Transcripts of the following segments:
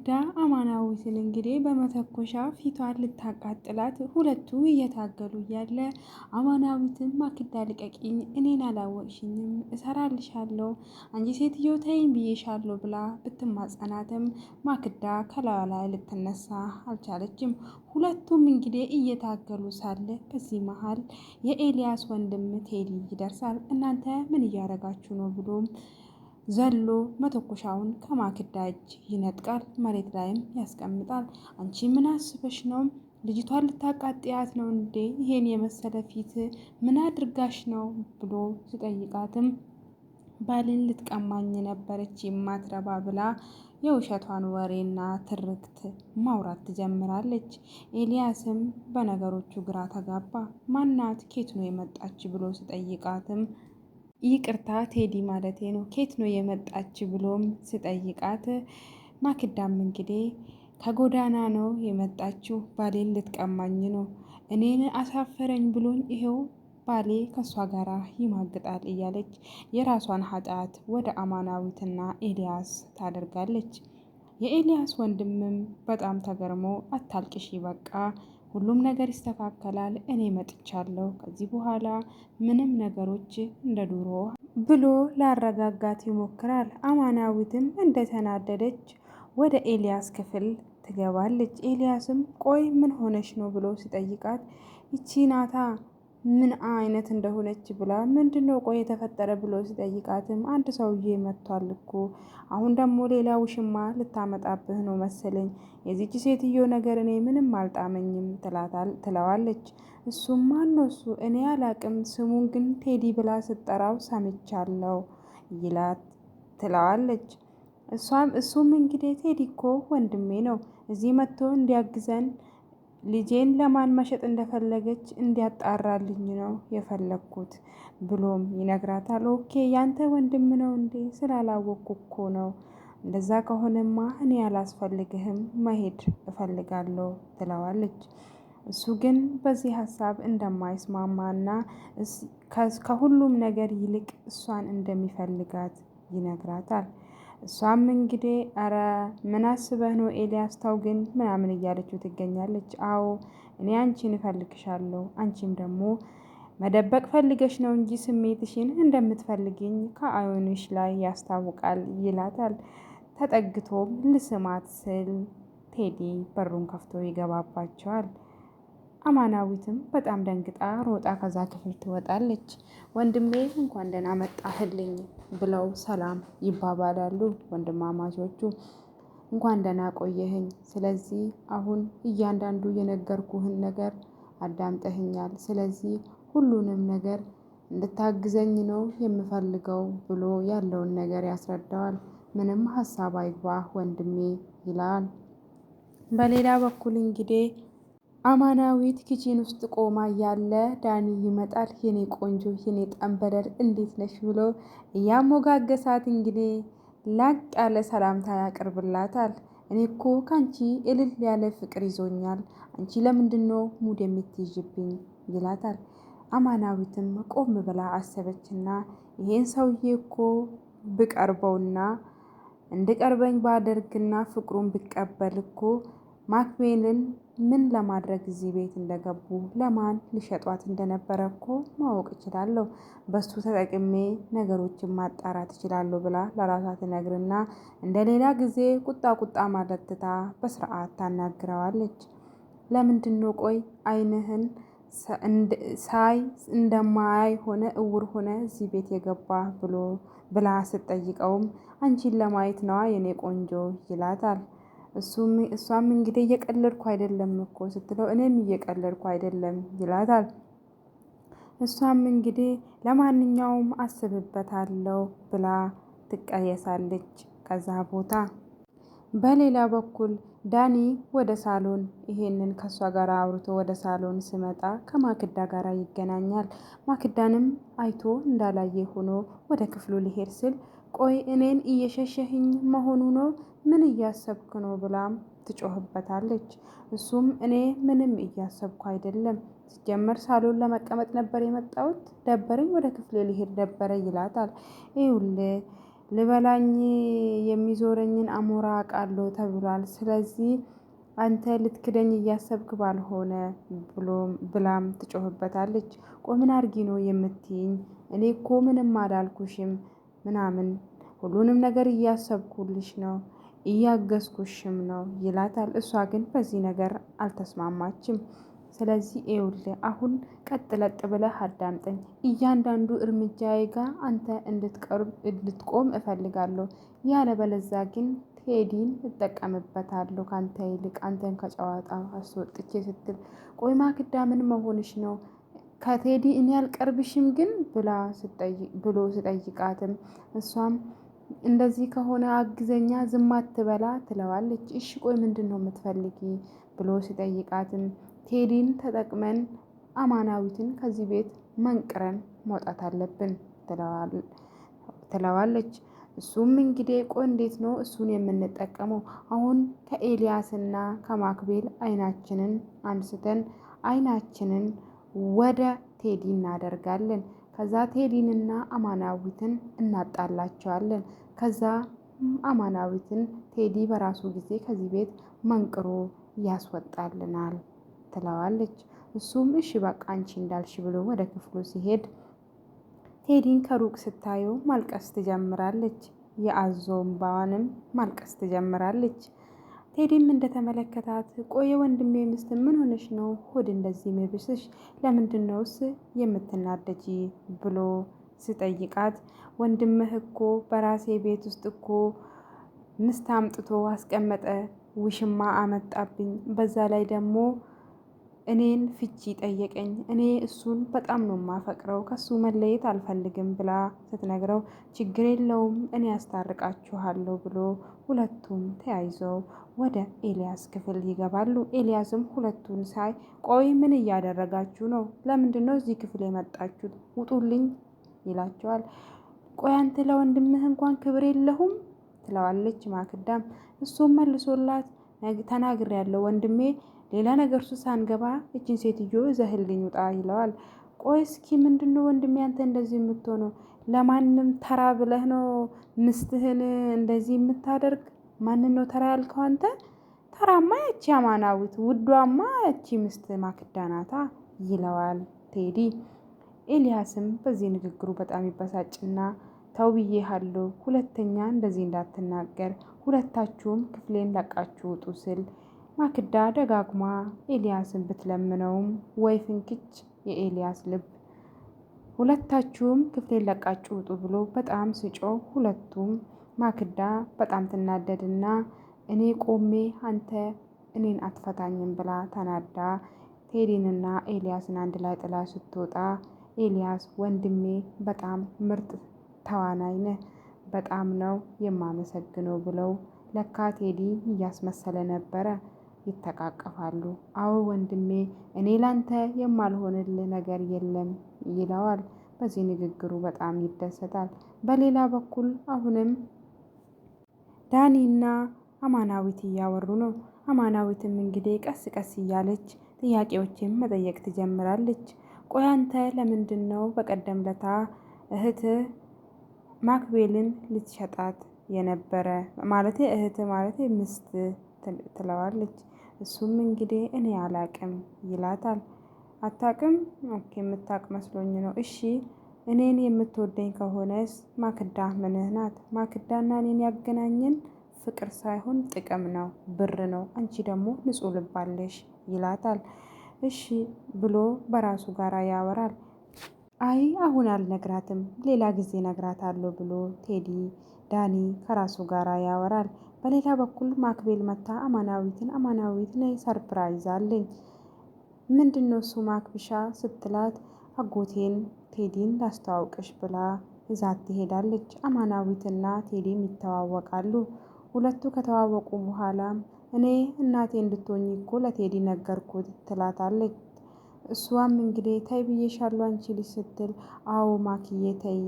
ማክዳ አማናዊትን እንግዲህ በመተኮሻ ፊቷን ልታቃጥላት ሁለቱ እየታገሉ እያለ አማናዊትን ማክዳ ልቀቂኝ፣ እኔን አላወቅሽኝም፣ እሰራልሻለሁ፣ አንቺ ሴትዮ ተይኝ ብዬሻለሁ ብላ ብትማጸናትም ማክዳ ከላዩ ላይ ልትነሳ አልቻለችም። ሁለቱም እንግዲህ እየታገሉ ሳለ በዚህ መሀል የኤልያስ ወንድም ቴዲ ይደርሳል። እናንተ ምን እያደረጋችሁ ነው ብሎ ዘሎ መተኮሻውን ከማክዳ እጅ ይነጥቃል። መሬት ላይም ያስቀምጣል። አንቺ ምን አስበሽ ነው? ልጅቷን ልታቃጥያት ነው እንዴ? ይሄን የመሰለ ፊት ምን አድርጋሽ ነው ብሎ ሲጠይቃትም ባልን ልትቀማኝ ነበረች የማትረባ ብላ የውሸቷን ወሬና ትርክት ማውራት ትጀምራለች። ኤልያስም በነገሮቹ ግራ ተጋባ። ማናት? ኬት ነው የመጣች ብሎ ሲጠይቃትም ይቅርታ ቴዲ ማለቴ ነው፣ ኬት ነው የመጣች ብሎም ስጠይቃት ማክዳም እንግዲህ ከጎዳና ነው የመጣችው፣ ባሌን ልትቀማኝ ነው፣ እኔን አሳፈረኝ ብሎኝ ይሄው ባሌ ከእሷ ጋር ይማግጣል እያለች የራሷን ኃጢአት ወደ አማናዊትና ኤልያስ ታደርጋለች። የኤልያስ ወንድምም በጣም ተገርሞ አታልቅሽ፣ በቃ ሁሉም ነገር ይስተካከላል፣ እኔ መጥቻለሁ፣ ከዚህ በኋላ ምንም ነገሮች እንደ ድሮ ብሎ ላረጋጋት ይሞክራል። አማናዊትም እንደተናደደች ወደ ኤልያስ ክፍል ትገባለች። ኤልያስም ቆይ ምን ሆነች ነው ብሎ ሲጠይቃት ይቺ ናታ ምን አይነት እንደሆነች ብላ ምንድነው ቆይ የተፈጠረ ብሎ ሲጠይቃትም አንድ ሰውዬ መጥቷል እኮ አሁን ደግሞ ሌላ ውሽማ ልታመጣብህ ነው መሰለኝ፣ የዚች ሴትዮ ነገር እኔ ምንም አልጣመኝም ትለዋለች። እሱም ማነው እሱ? እኔ አላቅም፣ ስሙን ግን ቴዲ ብላ ስትጠራው ሰምቻለሁ ይላት ትለዋለች። እሱም እንግዲህ ቴዲ እኮ ወንድሜ ነው፣ እዚህ መጥቶ እንዲያግዘን ልጄን ለማን መሸጥ እንደፈለገች እንዲያጣራልኝ ነው የፈለግኩት ብሎም ይነግራታል። ኦኬ ያንተ ወንድም ነው እንዴ? ስላላወቅኩ እኮ ነው። እንደዛ ከሆነማ እኔ አላስፈልግህም፣ መሄድ እፈልጋለሁ ትለዋለች። እሱ ግን በዚህ ሀሳብ እንደማይስማማና ከሁሉም ነገር ይልቅ እሷን እንደሚፈልጋት ይነግራታል። እሷም እንግዲህ አረ ምን አስበህ ነው ኤልያስ ተው ግን ምናምን እያለችው ትገኛለች። አዎ እኔ አንቺን እፈልግሻለሁ፣ አንቺም ደግሞ መደበቅ ፈልገሽ ነው እንጂ ስሜትሽን እንደምትፈልግኝ ከአይንሽ ላይ ያስታውቃል ይላታል። ተጠግቶም ልስማት ስል ቴዲ በሩን ከፍቶ ይገባባቸዋል። አማናዊትም በጣም ደንግጣ ሮጣ ከዛ ክፍል ትወጣለች። ወንድሜ እንኳን ደህና መጣህልኝ ብለው ሰላም ይባባላሉ ወንድማማቾቹ። እንኳን ደህና ቆየህኝ፣ ስለዚህ አሁን እያንዳንዱ የነገርኩህን ነገር አዳምጠህኛል፣ ስለዚህ ሁሉንም ነገር እንድታግዘኝ ነው የምፈልገው ብሎ ያለውን ነገር ያስረዳዋል። ምንም ሀሳብ አይግባህ ወንድሜ ይላል። በሌላ በኩል እንግዲህ አማናዊት ኪችን ውስጥ ቆማ እያለ ዳኒ ይመጣል። የኔ ቆንጆ የኔ ጠንበለል እንዴት ነሽ ብሎ እያሞጋገሳት እንግዲህ ላቅ ያለ ሰላምታ ያቀርብላታል። እኔ እኮ ካንቺ እልል ያለ ፍቅር ይዞኛል፣ አንቺ ለምንድነው ሙድ የምትይዥብኝ ይላታል። አማናዊትም ቆም ብላ አሰበችና ይሄን ሰውዬ እኮ ብቀርበውና እንድቀርበኝ ባደርግና ፍቅሩን ብቀበል እኮ ማክቤልን ምን ለማድረግ እዚህ ቤት እንደገቡ ለማን ሊሸጧት እንደነበረ እኮ ማወቅ እችላለሁ፣ በሱ ተጠቅሜ ነገሮችን ማጣራት እችላለሁ ብላ ለራሷ ትነግርና እንደሌላ ጊዜ ቁጣ ማለት ትታ በስርዓት ታናግረዋለች። ለምንድነው ቆይ አይንህን ሳይ እንደማያይ ሆነ እውር ሆነ እዚህ ቤት የገባ ብላ ስትጠይቀውም አንቺን ለማየት ነዋ የኔ ቆንጆ ይላታል። እሷም እንግዲህ እየቀለድኩ አይደለም እኮ ስትለው እኔም እየቀለድኩ አይደለም ይላታል። እሷም እንግዲህ ለማንኛውም አስብበታለሁ ብላ ትቀየሳለች ከዛ ቦታ። በሌላ በኩል ዳኒ ወደ ሳሎን ይሄንን ከሷ ጋር አውርቶ ወደ ሳሎን ስመጣ ከማክዳ ጋር ይገናኛል። ማክዳንም አይቶ እንዳላየ ሆኖ ወደ ክፍሉ ሊሄድ ስል ቆይ እኔን እየሸሸህኝ መሆኑ ነው? ምን እያሰብክ ነው ብላም ትጮህበታለች። እሱም እኔ ምንም እያሰብኩ አይደለም፣ ሲጀመር ሳሎን ለመቀመጥ ነበር የመጣሁት፣ ደበረኝ፣ ወደ ክፍሌ ሊሄድ ነበረ ይላታል። ይኸውልህ ልበላኝ የሚዞረኝን አሞራ አውቃለሁ ተብሏል። ስለዚህ አንተ ልትክደኝ እያሰብክ ባልሆነ ብላም ትጮህበታለች። ቆይ ምን አድርጊ ነው የምትይኝ? እኔ እኮ ምንም አላልኩሽም ምናምን ሁሉንም ነገር እያሰብኩልሽ ነው እያገዝኩሽም ነው ይላታል። እሷ ግን በዚህ ነገር አልተስማማችም። ስለዚህ ይኸውልህ አሁን ቀጥ ለጥ ብለህ አዳምጠኝ። እያንዳንዱ እርምጃዬ ጋር አንተ እንድትቆም እፈልጋለሁ። ያለበለዛ ግን ቴዲን እጠቀምበታለሁ ካንተ ይልቅ አንተን ከጨዋታ አስወጥቼ ስትል፣ ቆይ ማክዳ ምን መሆንሽ ነው? ከቴዲ እኔ አልቀርብሽም ግን ብሎ ስጠይቃትም እሷም እንደዚህ ከሆነ አግዘኛ ዝም አትበላ ትለዋለች። እሺ ቆይ ምንድን ነው የምትፈልጊ ብሎ ሲጠይቃትም ቴዲን ተጠቅመን አማናዊትን ከዚህ ቤት መንቅረን መውጣት አለብን ትለዋለች። እሱም እንግዲህ ቆይ እንዴት ነው እሱን የምንጠቀመው? አሁን ከኤልያስና ከማክቤል አይናችንን አንስተን አይናችንን ወደ ቴዲ እናደርጋለን። ከዛ ቴዲንና አማናዊትን እናጣላቸዋለን። ከዛ አማናዊትን ቴዲ በራሱ ጊዜ ከዚህ ቤት መንቅሮ ያስወጣልናል ትለዋለች። እሱም እሺ በቃ አንቺ እንዳልሽ ብሎ ወደ ክፍሉ ሲሄድ ቴዲን ከሩቅ ስታየው ማልቀስ ትጀምራለች። የአዞ እምባዋንም ማልቀስ ትጀምራለች። ቴዲም እንደተመለከታት ቆየ ወንድሜ ሚስት ምን ሆነሽ ነው ሆድ እንደዚህ የሚብስሽ? ለምንድን ነውስ የምትናደጂ ብሎ ስጠይቃት ወንድምህ እኮ በራሴ ቤት ውስጥ እኮ ምስት አምጥቶ አስቀመጠ፣ ውሽማ አመጣብኝ፣ በዛ ላይ ደግሞ እኔን ፍቺ ጠየቀኝ። እኔ እሱን በጣም ነው የማፈቅረው፣ ከሱ መለየት አልፈልግም ብላ ስትነግረው ችግር የለውም እኔ ያስታርቃችኋለሁ ብሎ ሁለቱም ተያይዘው ወደ ኤልያስ ክፍል ይገባሉ። ኤልያስም ሁለቱን ሳይ ቆይ ምን እያደረጋችሁ ነው? ለምንድን ነው እዚህ ክፍል የመጣችሁት? ውጡልኝ ይላቸዋል። ቆይ አንተ ለወንድምህ እንኳን ክብር የለሁም ትለዋለች ማክዳም። እሱም መልሶላት ተናግሬያለሁ ወንድሜ፣ ሌላ ነገር ሱ ሳንገባ እችን ሴትዮ ዘህልኝ ውጣ ይለዋል። ቆይ እስኪ ምንድነው ወንድሜ አንተ እንደዚህ የምትሆነው? ለማንም ተራ ብለህ ነው ምስትህን እንደዚህ የምታደርግ? ማንን ነው ተራ ያልከው አንተ? ተራማ ያቺ አማናዊት ውዷማ ያቺ ምስት ማክዳ ናታ ይለዋል ቴዲ። ኤልያስም በዚህ ንግግሩ በጣም ይበሳጭና ተው ብዬሃለሁ፣ ሁለተኛ እንደዚህ እንዳትናገር፣ ሁለታችሁም ክፍሌን ለቃችሁ ውጡ ስል ማክዳ ደጋግማ ኤልያስን ብትለምነውም ወይ ፍንክች የኤልያስ ልብ ሁለታችሁም ክፍሌን ለቃችሁ ውጡ ብሎ በጣም ስጮህ ሁለቱም ማክዳ በጣም ትናደድና እኔ ቆሜ አንተ እኔን አትፈታኝም ብላ ተናዳ ቴዲንና ኤልያስን አንድ ላይ ጥላ ስትወጣ ኤልያስ ወንድሜ በጣም ምርጥ ተዋናይ ነህ፣ በጣም ነው የማመሰግነው ብለው ለካ ቴዲ እያስመሰለ ነበረ። ይተቃቀፋሉ። አዎ ወንድሜ እኔ ላንተ የማልሆንልህ ነገር የለም ይለዋል። በዚህ ንግግሩ በጣም ይደሰታል። በሌላ በኩል አሁንም ዳኒና አማናዊት እያወሩ ነው። አማናዊትም እንግዲህ ቀስ ቀስ እያለች ጥያቄዎችን መጠየቅ ትጀምራለች። ቆይ አንተ ለምንድን ነው በቀደም ለታ እህት ማክቤልን ልትሸጣት የነበረ ማለት እህት ማለት ምስት ትለዋለች። እሱም እንግዲህ እኔ አላቅም ይላታል። አታቅም? ኦኬ የምታቅ መስሎኝ ነው። እሺ እኔን የምትወደኝ ከሆነስ ማክዳ ምንህ ናት? ማክዳና እኔን ያገናኘን ፍቅር ሳይሆን ጥቅም ነው፣ ብር ነው። አንቺ ደግሞ ንጹሕ ልብ አለሽ ይላታል። እሺ ብሎ በራሱ ጋራ ያወራል። አይ አሁን አልነግራትም፣ ሌላ ጊዜ ነግራታለሁ ብሎ ዳኒ ከራሱ ጋራ ያወራል። በሌላ በኩል ማክቤል መታ አማናዊት ነይ ሰርፕራይዝ አለኝ። ምንድነው እሱ ማክብሻ ስትላት አጎቴን ቴዲን ላስተዋውቅሽ ብላ እዛት ትሄዳለች። አማናዊትና ቴዲም ይተዋወቃሉ። ሁለቱ ከተዋወቁ በኋላም እኔ እናቴ እንድትሆኝ እኮ ለቴዲ ነገርኩት ትላታለች። እሷም እንግዲህ ተይ ብዬሻለሁ አንቺ ልጅ ስትል አዎ ማክዬ ተይ፣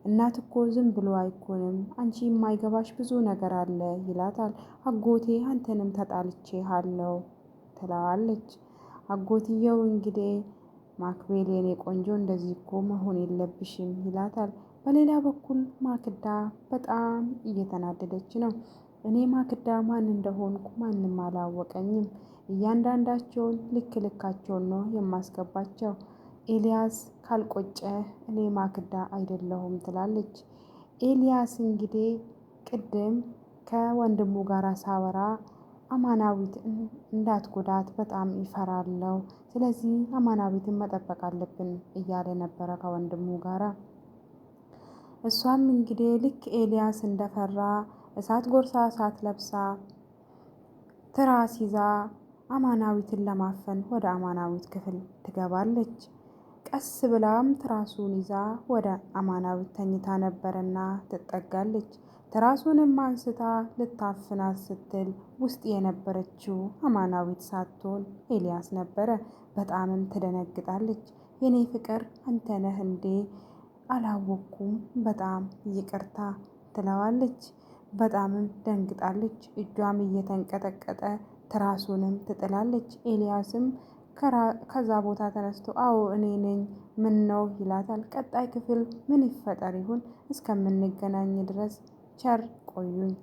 እናት እኮ ዝም ብሎ አይኮንም፣ አንቺ የማይገባሽ ብዙ ነገር አለ ይላታል። አጎቴ አንተንም ተጣልቼሃለሁ ትለዋለች። አጎትየው እንግዲህ ማክቤል የኔ ቆንጆ እንደዚህ እኮ መሆን የለብሽም ይላታል። በሌላ በኩል ማክዳ በጣም እየተናደደች ነው። እኔ ማክዳ ማን እንደሆንኩ ማንም አላወቀኝም። እያንዳንዳቸውን ልክ ልካቸውን ነው የማስገባቸው። ኤልያስ ካልቆጨ እኔ ማክዳ አይደለሁም ትላለች። ኤልያስ እንግዲህ ቅድም ከወንድሙ ጋር ሳወራ አማናዊትን እንዳትጎዳት በጣም ይፈራለው። ስለዚህ አማናዊትን መጠበቅ አለብን እያለ ነበረ ከወንድሙ ጋራ። እሷም እንግዲህ ልክ ኤልያስ እንደፈራ እሳት ጎርሳ እሳት ለብሳ ትራስ ይዛ አማናዊትን ለማፈን ወደ አማናዊት ክፍል ትገባለች። ቀስ ብላም ትራሱን ይዛ ወደ አማናዊት ተኝታ ነበረና ትጠጋለች። ትራሱንም አንስታ ልታፍናት ስትል ውስጥ የነበረችው አማናዊት ሳትሆን ኤልያስ ነበረ። በጣምም ትደነግጣለች። የኔ ፍቅር አንተ ነህ እንዴ? አላወቅኩም፣ በጣም ይቅርታ ትለዋለች። በጣምም ደንግጣለች። እጇም እየተንቀጠቀጠ ትራሱንም ትጥላለች። ኤልያስም ከዛ ቦታ ተነስቶ አዎ እኔ ነኝ፣ ምን ነው ይላታል። ቀጣይ ክፍል ምን ይፈጠር ይሁን? እስከምንገናኝ ድረስ ቸር ቆዩኝ።